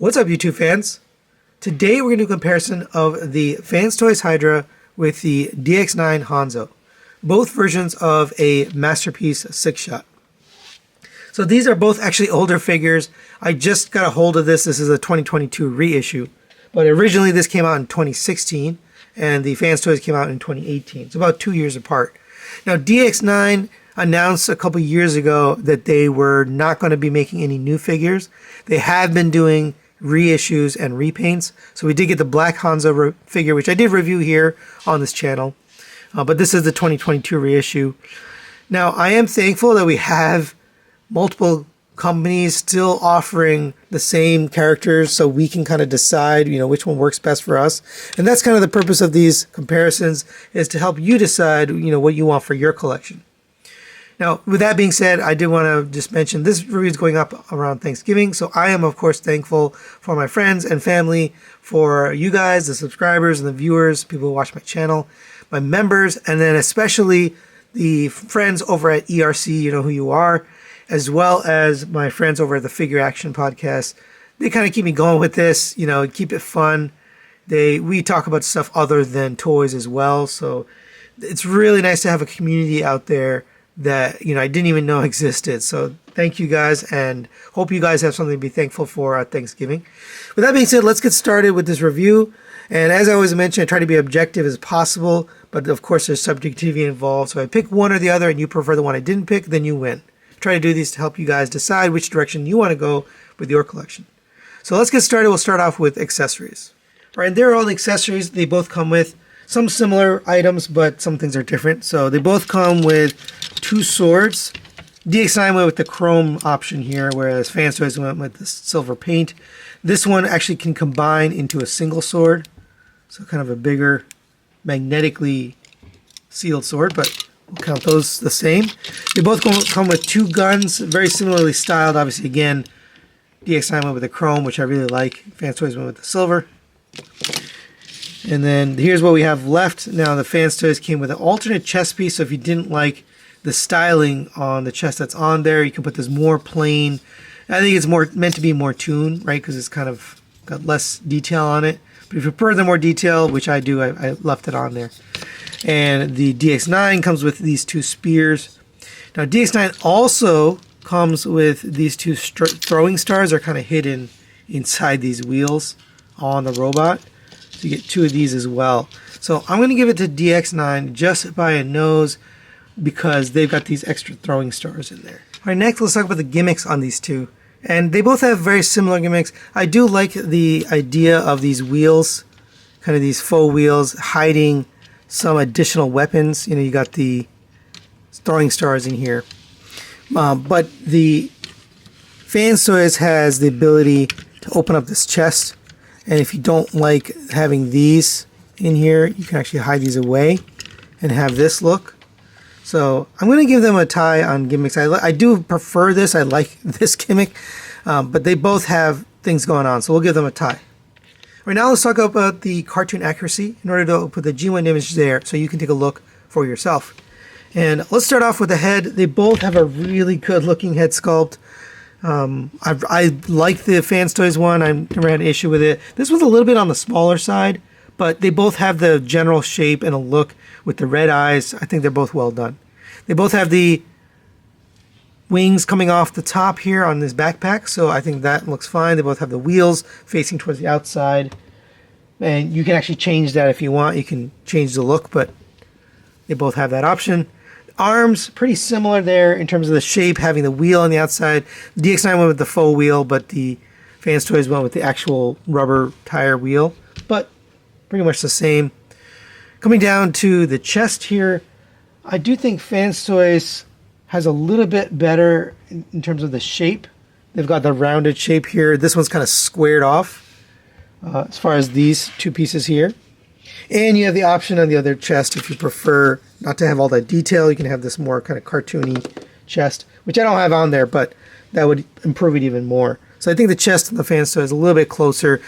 What's up, YouTube fans? Today we're going to do a comparison of the Fans Toys Hydra with the DX9 Hanzo, both versions of a Masterpiece 6-shot. So these are both actually older figures. I just got a hold of this. This is a 2022 reissue, but originally this came out in 2016 and the Fans Toys came out in 2018. It's about 2 years apart. Now DX9 announced a couple years ago that they were not going to be making any new figures. They have been doing reissues and repaints. So we did get the Black Hanzo figure, which I did review here on this channel. But this is the 2022 reissue. Now, I am thankful that we have multiple companies still offering the same characters so we can kind of decide, which one works best for us. And that's kind of the purpose of these comparisons, is to help you decide, what you want for your collection. Now, with that being said, I did want to just mention this review is going up around Thanksgiving. So I am, of course, thankful for my friends and family, for you guys, the subscribers and the viewers, people who watch my channel, my members, and then especially the friends over at ERC, you know who you are, as well as my friends over at the Figure Action Podcast. They kind of keep me going with this, keep it fun. We talk about stuff other than toys as well. So it's really nice to have a community out there that I didn't even know existed. So thank you guys, and hope you guys have something to be thankful for at Thanksgiving. With that being said, let's get started with this review. And as I always mention, I try to be objective as possible, but of course there's subjectivity involved. So if I pick one or the other and you prefer the one I didn't pick, then you win. Try to do these to help you guys decide which direction you want to go with your collection. So let's get started. We'll start off with accessories. All right, and there are all the accessories they both come with. Some similar items, but some things are different. So they both come with 2 swords. DX9 went with the chrome option here, whereas Fans Toys went with the silver paint. This one actually can combine into a single sword. So kind of a bigger, magnetically sealed sword, but we'll count those the same. They both come with 2 guns, very similarly styled. Obviously, again, DX9 went with the chrome, which I really like. Fans Toys went with the silver. And then here's what we have left. Now the Fans Toys came with an alternate chest piece, so if you didn't like the styling on the chest that's on there, you can put this more plain. I think it's more meant to be more tuned, right? Because it's kind of got less detail on it. But if you prefer the more detail, which I do, I left it on there. And the DX9 comes with these 2 spears. Now DX9 also comes with these 2 throwing stars that are kind of hidden inside these wheels on the robot. So you get 2 of these as well. So I'm going to give it to DX9 just by a nose because they've got these extra throwing stars in there. All right, next let's talk about the gimmicks on these 2. And they both have very similar gimmicks. I do like the idea of these wheels, kind of these faux wheels, hiding some additional weapons. You got the throwing stars in here. But the Fans Toys has the ability to open up this chest. And if you don't like having these in here, you can actually hide these away and have this look. So I'm going to give them a tie on gimmicks. I do prefer this. I like this gimmick. But they both have things going on. So we'll give them a tie. All right, now let's talk about the cartoon accuracy in order to put the G1 image there so you can take a look for yourself. And let's start off with the head. They both have a really good looking head sculpt. I like the Fans Toys one. I never had an issue with it. This one's a little bit on the smaller side, but they both have the general shape and a look with the red eyes. I think they're both well done. They both have the wings coming off the top here on this backpack, so I think that looks fine. They both have the wheels facing towards the outside, and you can actually change that if you want. You can change the look, but they both have that option. Arms, pretty similar there in terms of the shape, having the wheel on the outside. DX9 went with the faux wheel, but the Fans Toys went with the actual rubber tire wheel, but pretty much the same. Coming down to the chest here, I do think Fans Toys has a little bit better in terms of the shape. They've got the rounded shape here. This one's kind of squared off as far as these 2 pieces here. And you have the option on the other chest if you prefer not to have all that detail. You can have this more kind of cartoony chest, which I don't have on there, but that would improve it even more. So I think the chest on the Fans Toys is a little bit closer.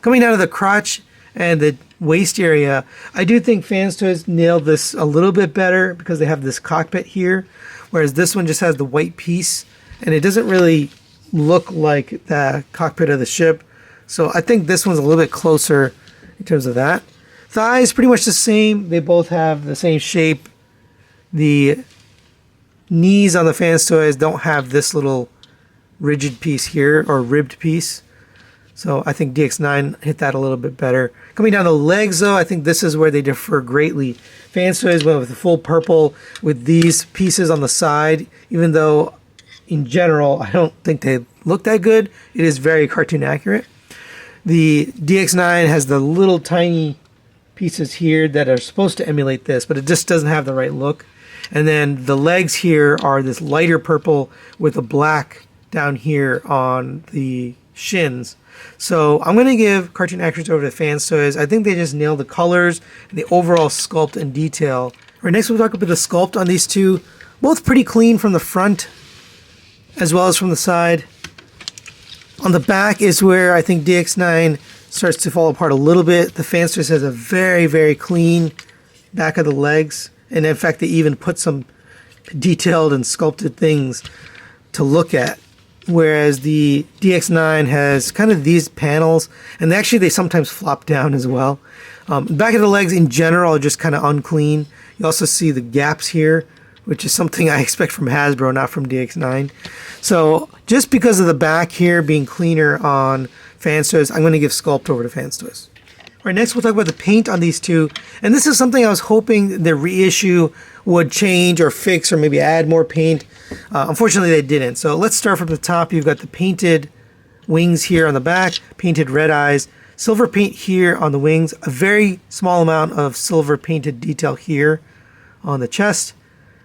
Coming down to the crotch and the waist area, I do think Fans Toys nailed this a little bit better because they have this cockpit here, whereas this one just has the white piece, and it doesn't really look like the cockpit of the ship. So I think this one's a little bit closer in terms of that. Thighs pretty much the same. They both have the same shape. The knees on the Fans Toys don't have this little rigid piece here, or ribbed piece. So I think DX9 hit that a little bit better. Coming down the legs though, I think this is where they differ greatly. Fans Toys went with the full purple with these pieces on the side, even though in general I don't think they look that good. It is very cartoon accurate. The DX9 has the little tiny pieces here that are supposed to emulate this, but it just doesn't have the right look. And then the legs here are this lighter purple with a black down here on the shins. So I'm going to give Cartoon Accuracy over to Fans Toys. I think they just nailed the colors and the overall sculpt and detail. All right, next we'll talk about the sculpt on these two. Both pretty clean from the front as well as from the side. On the back is where I think DX9 starts to fall apart a little bit. The Fans Toys has a very, very clean back of the legs. And in fact, they even put some detailed and sculpted things to look at. Whereas the DX9 has kind of these panels, and actually they sometimes flop down as well. Back of the legs in general are just kind of unclean. You also see the gaps here, which is something I expect from Hasbro, not from DX9. So just because of the back here being cleaner on Fans Toys, I'm going to give Sculpt over to Fans Toys. All right, next we'll talk about the paint on these two. And this is something I was hoping the reissue would change or fix or maybe add more paint. Unfortunately, they didn't. So let's start from the top. You've got the painted wings here on the back, painted red eyes, silver paint here on the wings, a very small amount of silver painted detail here on the chest,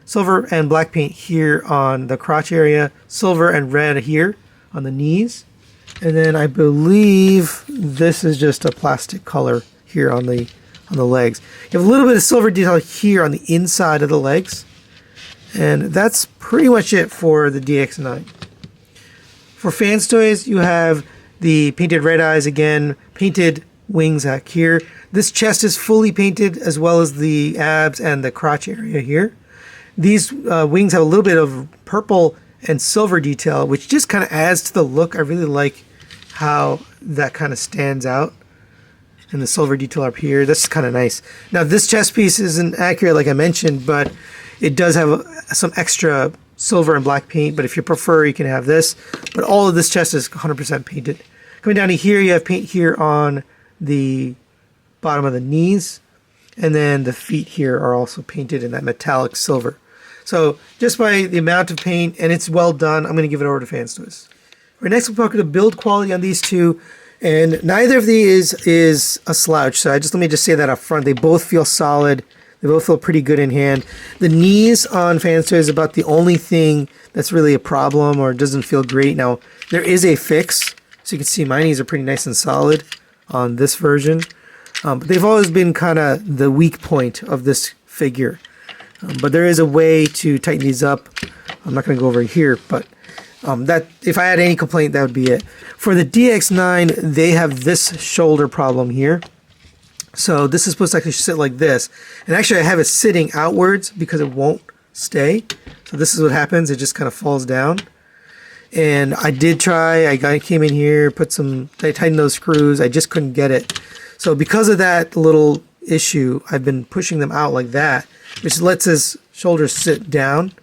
silver and black paint here on the crotch area, silver and red here on the knees. And then I believe this is just a plastic color here on the legs. You have a little bit of silver detail here on the inside of the legs. And that's pretty much it for the DX9. For Fans Toys, you have the painted red eyes again, painted wings back here. This chest is fully painted as well as the abs and the crotch area here. These wings have a little bit of purple and silver detail, which just kind of adds to the look. I really like how that kind of stands out. And the silver detail up here, that's kind of nice. Now this chest piece isn't accurate like I mentioned, but it does have some extra silver and black paint, but if you prefer, you can have this. But all of this chest is 100% painted. Coming down to here, you have paint here on the bottom of the knees, and then the feet here are also painted in that metallic silver. So just by the amount of paint, and it's well done, I'm going to give it over to Fans Toys. Right, next we'll talk about the build quality on these two, and neither of these is a slouch. So let me just say that up front. They both feel solid. They both feel pretty good in hand. The knees on Fans Toys is about the only thing that's really a problem or doesn't feel great. Now, there is a fix. So you can see my knees are pretty nice and solid on this version. But they've always been kind of the weak point of this figure. But there is a way to tighten these up. I'm not going to go over here, but that if I had any complaint, that would be it. For the DX9, they have this shoulder problem here. So this is supposed to actually sit like this. And actually I have it sitting outwards because it won't stay. So this is what happens. It just kind of falls down. And I did try. I came in here, I tightened those screws. I just couldn't get it. So because of that little issue, I've been pushing them out like that, which lets his shoulders sit down.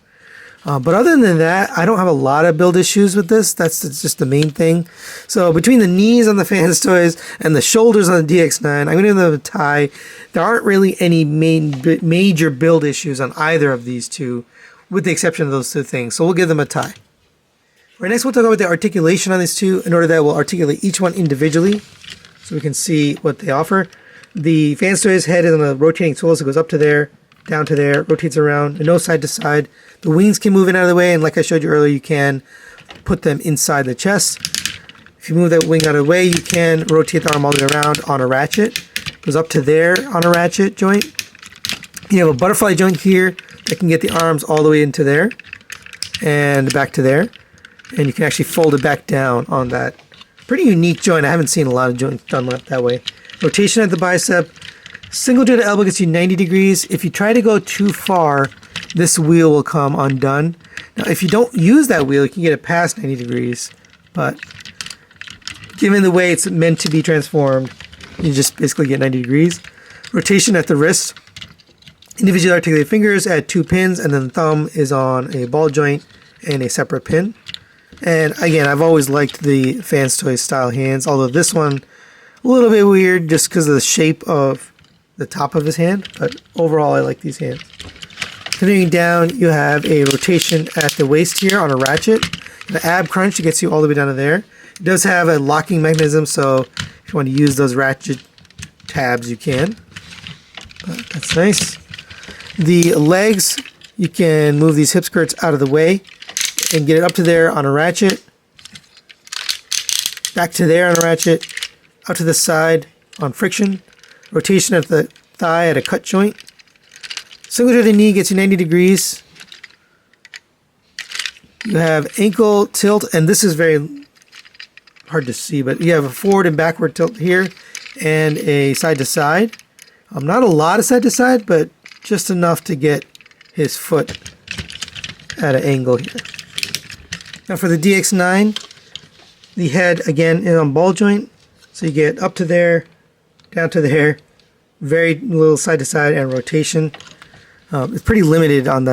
But other than that, I don't have a lot of build issues with this. That's just the main thing. So between the knees on the Fans Toys and the shoulders on the DX9, I'm going to give them a tie. There aren't really any major build issues on either of these two, with the exception of those two things. So we'll give them a tie. Right, next we'll talk about the articulation on these two. In order that we'll articulate each one individually so we can see what they offer. The Fans Toys head is on a rotating tool, so it goes up to there, down to there, rotates around, and no side to side. The wings can move in out of the way, and like I showed you earlier, you can put them inside the chest. If you move that wing out of the way, you can rotate the arm all the way around on a ratchet. It goes up to there on a ratchet joint. You have a butterfly joint here that can get the arms all the way into there and back to there. And you can actually fold it back down on that. Pretty unique joint. I haven't seen a lot of joints done that way. Rotation at the bicep. Single jointed elbow gets you 90 degrees. If you try to go too far, this wheel will come undone. Now, if you don't use that wheel, you can get it past 90 degrees. But given the way it's meant to be transformed, you just basically get 90 degrees. Rotation at the wrist. Individually articulated fingers at 2 pins, and then the thumb is on a ball joint and a separate pin. And again, I've always liked the Fans Toys style hands, although this one a little bit weird just because of the shape of the top of his hand, but overall I like these hands. Continuing down, you have a rotation at the waist here on a ratchet. The ab crunch gets you all the way down to there. It does have a locking mechanism, so if you want to use those ratchet tabs, you can. But that's nice. The legs, you can move these hip skirts out of the way and get it up to there on a ratchet, back to there on a ratchet, out to the side on friction, rotation at the thigh at a cut joint. Single jointed knee gets you 90 degrees. You have ankle tilt, and this is very hard to see, but you have a forward and backward tilt here and a side to side. Not a lot of side to side, but just enough to get his foot at an angle here. Now for the DX9, the head again is on ball joint, so you get up to there, down to there, very little side to side and rotation. It's pretty limited on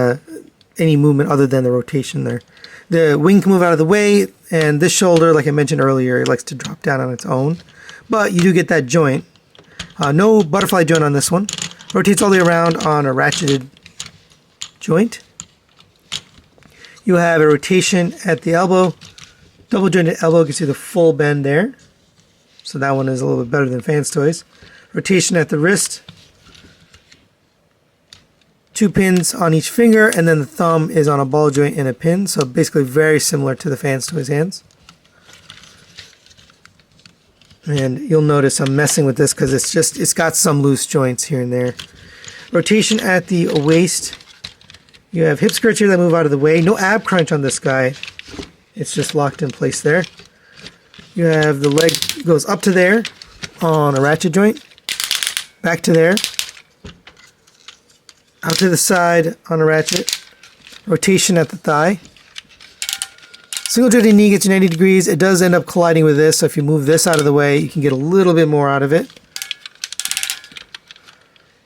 any movement other than the rotation there. The wing can move out of the way, and this shoulder, like I mentioned earlier, it likes to drop down on its own, but you do get that joint. No butterfly joint on this one. Rotates all the way around on a ratcheted joint. You have a rotation at the elbow. Double jointed elbow gives you the full bend there. So that one is a little bit better than Fans Toys. Rotation at the wrist. 2 pins on each finger, and then the thumb is on a ball joint and a pin. So basically very similar to the Fans Toys hands. And you'll notice I'm messing with this because it's got some loose joints here and there. Rotation at the waist. You have hip skirts here that move out of the way. No ab crunch on this guy. It's just locked in place there. You have the leg goes up to there on a ratchet joint. Back to there. Out to the side on a ratchet. Rotation at the thigh. Single jointed knee gets you 90 degrees. It does end up colliding with this, so if you move this out of the way, you can get a little bit more out of it.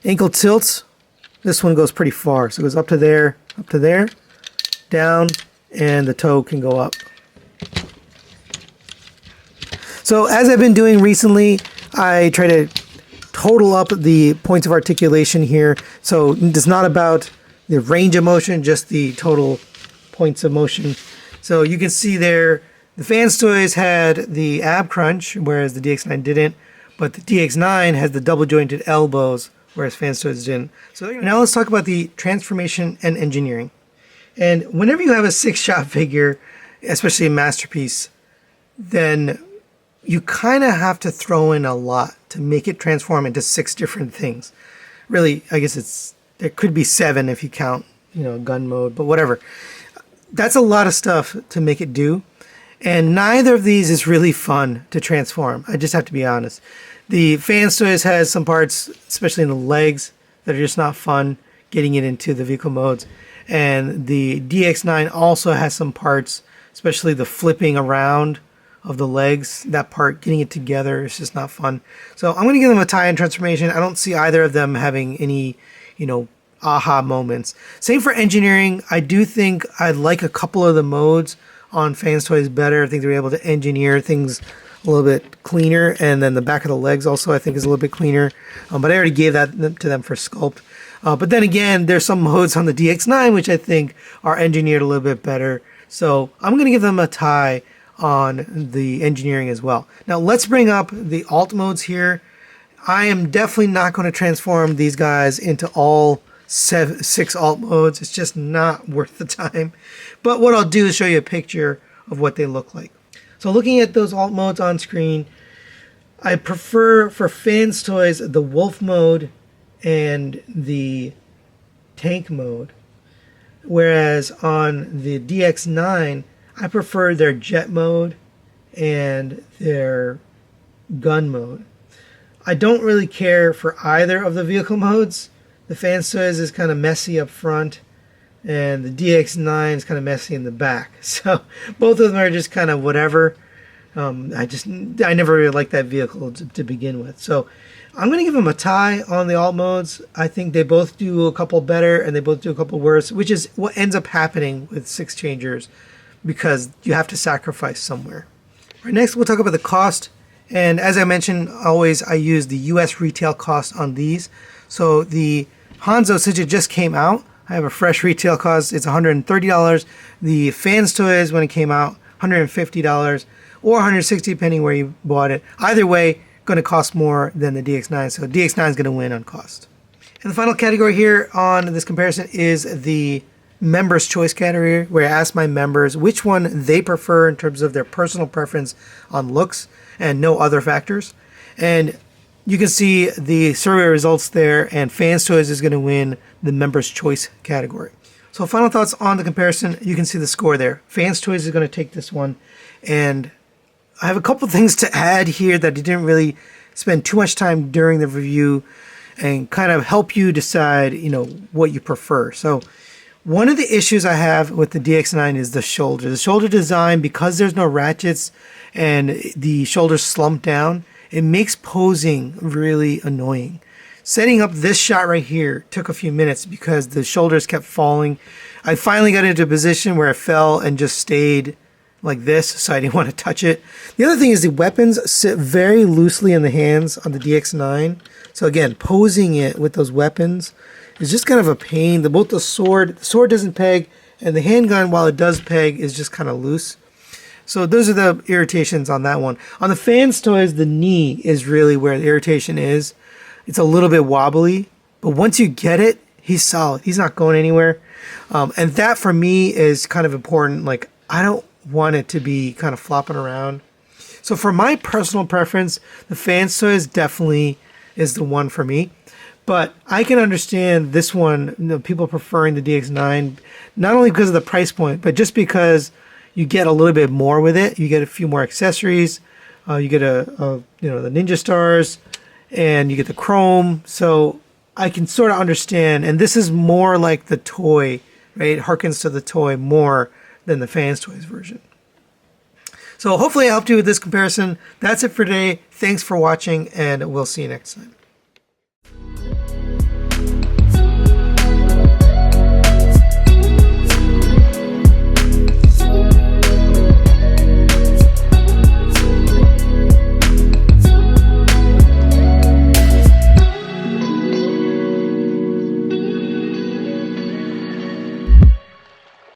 Ankle tilts. This one goes pretty far, so it goes up to there, down, and the toe can go up. So as I've been doing recently, I try to total up the points of articulation here. So it's not about the range of motion, just the total points of motion. So you can see there, the Fans Toys had the ab crunch, whereas the DX9 didn't, but the DX9 has the double jointed elbows, whereas Fans Toys didn't. So now let's talk about the transformation and engineering. And whenever you have a 6-shot figure, especially a masterpiece, then you kind of have to throw in a lot to make it transform into 6 different things. Really, I guess there could be 7 if you count, gun mode, but whatever. That's a lot of stuff to make it do, and neither of these is really fun to transform. I just have to be honest. The Fans Toys has some parts, especially in the legs, that are just not fun getting it into the vehicle modes, and the DX9 also has some parts, especially the flipping around of the legs. That part, getting it together, is just not fun. So I'm going to give them a tie-in transformation. I don't see either of them having any, aha moments. Same for engineering. I do think I like a couple of the modes on Fans Toys better. I think they're able to engineer things a little bit cleaner, and then the back of the legs also I think is a little bit cleaner. But I already gave that to them for sculpt. But then again, there's some modes on the DX9 which I think are engineered a little bit better. So I'm going to give them a tie on the engineering as well. Now let's bring up the alt modes here. I am definitely not going to transform these guys into all 6 alt modes. It's just not worth the time. But what I'll do is show you a picture of what they look like. So looking at those alt modes on screen, I prefer for Fans Toys the Wolf mode and the Tank mode, whereas on the DX9 I prefer their Jet mode and their Gun mode. I don't really care for either of the vehicle modes. The Fans Toys is kind of messy up front, and the DX9 is kind of messy in the back. So both of them are just kind of whatever. I never really liked that vehicle to begin with. So I'm going to give them a tie on the alt modes. I think they both do a couple better and they both do a couple worse, which is what ends up happening with six changers because you have to sacrifice somewhere. Right, next, we'll talk about the cost. And as I mentioned, always I use the US retail cost on these. So the Hanzo, since it just came out, I have a fresh retail cost. It's $130. The Fans Toys, when it came out, $150 or $160 depending where you bought it. Either way, going to cost more than the DX9. So DX9 is going to win on cost. And the final category here on this comparison is the members choice category, where I ask my members which one they prefer in terms of their personal preference on looks and no other factors. And you can see the survey results there, and Fans Toys is going to win the members choice category. So final thoughts on the comparison. You can see the score there. Fans Toys is going to take this one, and I have a couple things to add here that I didn't really spend too much time during the review and kind of help you decide, what you prefer. So one of the issues I have with the DX9 is the shoulder. The shoulder design, because there's no ratchets and the shoulders slump down, it makes posing really annoying. Setting up this shot right here took a few minutes because the shoulders kept falling. I finally got into a position where I fell and just stayed like this, so I didn't want to touch it. The other thing is the weapons sit very loosely in the hands on the DX9. So again, posing it with those weapons is just kind of a pain. Both the sword doesn't peg, and the handgun, while it does peg, is just kind of loose. So those are the irritations on that one. On the Fans Toys, the knee is really where the irritation is. It's a little bit wobbly, but once you get it, he's solid. He's not going anywhere. And that for me is kind of important. Like, I don't want it to be kind of flopping around. So for my personal preference, the Fans Toys definitely is the one for me. But I can understand this one, people preferring the DX9, not only because of the price point, but just because you get a little bit more with it. You get a few more accessories. You get the Ninja Stars, and you get the chrome. So I can sort of understand. And this is more like the toy, right? It harkens to the toy more than the Fans Toys version. So hopefully I helped you with this comparison. That's it for today. Thanks for watching, and we'll see you next time.